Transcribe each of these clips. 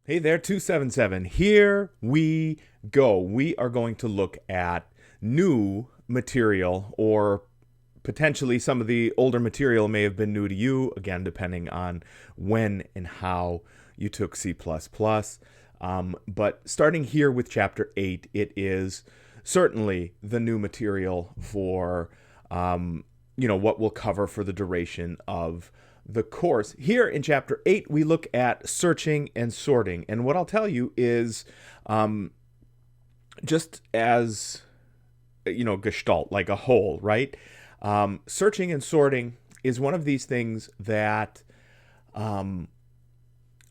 Hey there, 277. Here we go. We are going to look at new material, or potentially some of the older material may have been new to you, again, depending on when and how you took C++. But starting here with Chapter 8, it is certainly the new material for, what we'll cover for the duration of the course. Here in Chapter 8, we look at searching and sorting. And what I'll tell you is just as, gestalt, like a whole, right? Searching and sorting is one of these things that a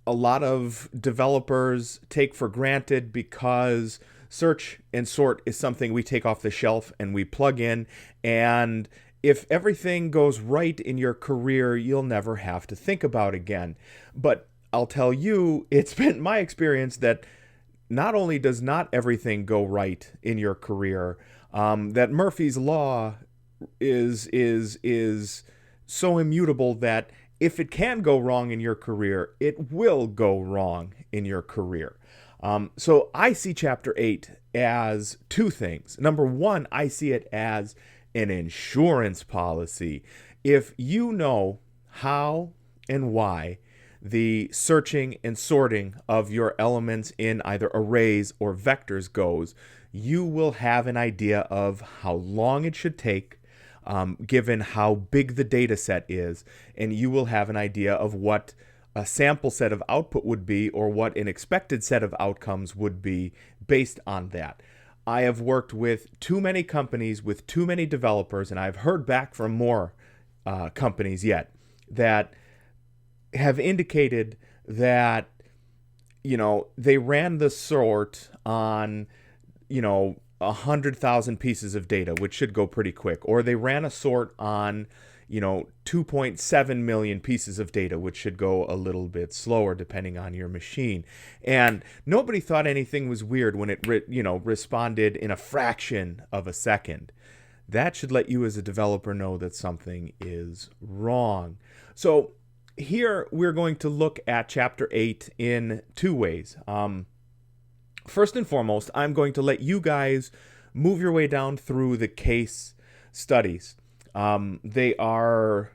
lot of developers take for granted, because search and sort is something we take off the shelf and we plug in, and if everything goes right in your career, you'll never have to think about again. But I'll tell you, it's been my experience that not only does not everything go right in your career, that Murphy's Law is so immutable that if it can go wrong in your career, it will go wrong in your career. So I see Chapter 8 as two things. Number one, I see it as an insurance policy. If you know how and why the searching and sorting of your elements in either arrays or vectors goes, you will have an idea of how long it should take, given how big the data set is, and you will have an idea of what a sample set of output would be, or what an expected set of outcomes would be based on that. I have worked with too many companies with too many developers, and I've heard back from more companies yet that have indicated that, they ran the sort on, 100,000 pieces of data, which should go pretty quick, or they ran a sort on 2.7 million pieces of data, which should go a little bit slower depending on your machine. And nobody thought anything was weird when it responded in a fraction of a second. That should let you as a developer know that something is wrong. So here we're going to look at Chapter 8 in two ways. First and foremost, I'm going to let you guys move your way down through the case studies. They are,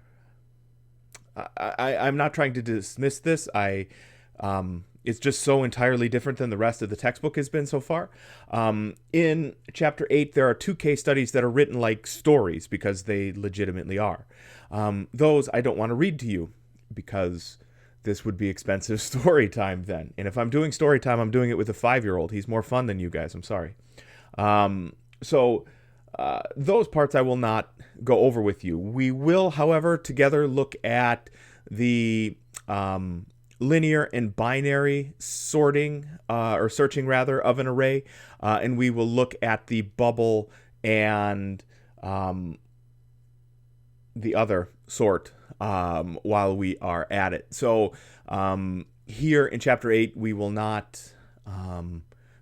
I'm not trying to dismiss this. It's just so entirely different than the rest of the textbook has been so far. In Chapter 8, there are two case studies that are written like stories, because they legitimately are. Those I don't want to read to you, because this would be expensive story time then. And if I'm doing story time, I'm doing it with a 5-year-old. He's more fun than you guys. I'm sorry. Those parts I will not go over with you. We will, however, together look at the linear and binary sorting, or searching rather, of an array, and we will look at the bubble and the other sort while we are at it. So here in Chapter 8, we will not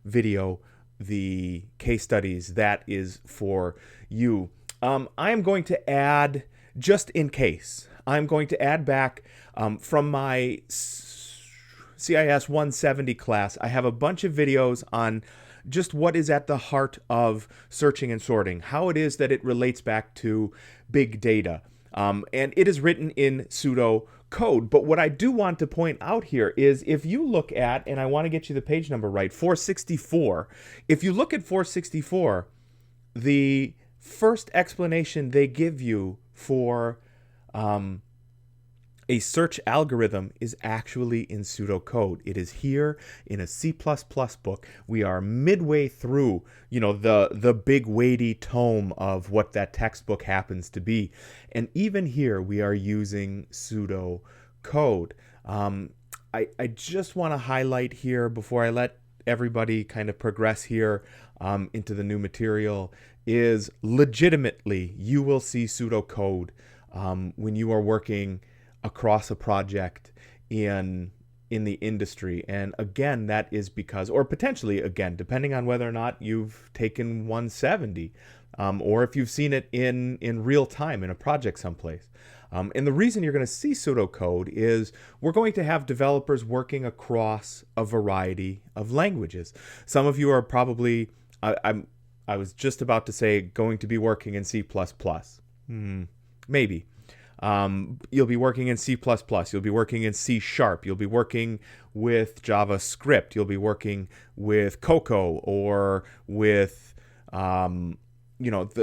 video the case studies. That is for you. I am going to add, just in case, I'm going to add back from my CIS277 class. I have a bunch of videos on just what is at the heart of searching and sorting, how it is that it relates back to big data. And it is written in pseudo code. But what I do want to point out here is, if you look at, and I want to get you the page number right, 464, if you look at 464, the first explanation they give you for a search algorithm is actually in pseudocode. It is here in a C++ book. We are midway through, the big weighty tome of what that textbook happens to be. And even here, we are using pseudocode. I just want to highlight here, before I let everybody kind of progress here into the new material, is legitimately you will see pseudocode when you are working across a project in the industry. And again, that is because, or potentially, again, depending on whether or not you've taken 170, or if you've seen it in real time in a project someplace. And the reason you're going to see pseudocode is we're going to have developers working across a variety of languages. Some of you are probably, I was just about to say, going to be working in C++. Maybe. You'll be working in C++. You'll be working in C#. You'll be working with JavaScript. You'll be working with Cocoa or with, the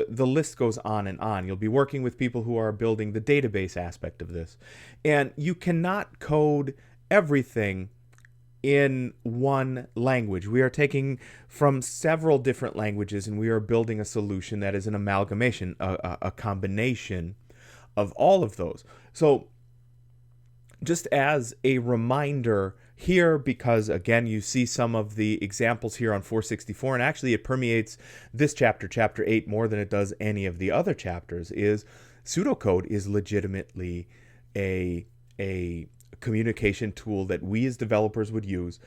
list goes on and on. You'll be working with people who are building the database aspect of this. And you cannot code everything in one language. We are taking from several different languages and we are building a solution that is an amalgamation, a combination of all of those. So just as a reminder here, because again, you see some of the examples here on 464, and actually it permeates this chapter, chapter 8, more than it does any of the other chapters, is pseudocode is legitimately a communication tool that we as developers would use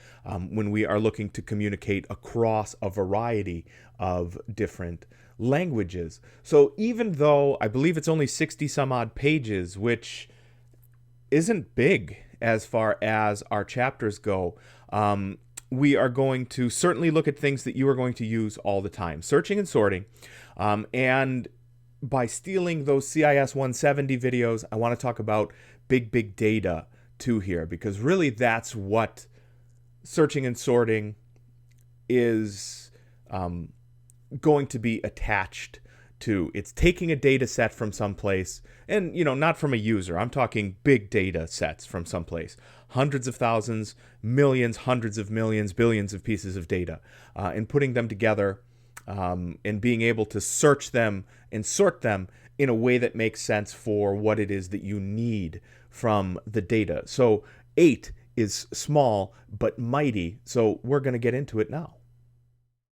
when we are looking to communicate across a variety of different languages. So even though I believe it's only 60 some odd pages, which isn't big as far as our chapters go, we are going to certainly look at things that you are going to use all the time. Searching and sorting. And by stealing those CIS170 videos, I want to talk about big data too here, because really that's what searching and sorting is going to be attached to. It's taking a data set from someplace, and not from a user. I'm talking big data sets from someplace. Hundreds of thousands, millions, hundreds of millions, billions of pieces of data, and putting them together and being able to search them and sort them in a way that makes sense for what it is that you need from the data. So 8 is small but mighty, so we're going to get into it now.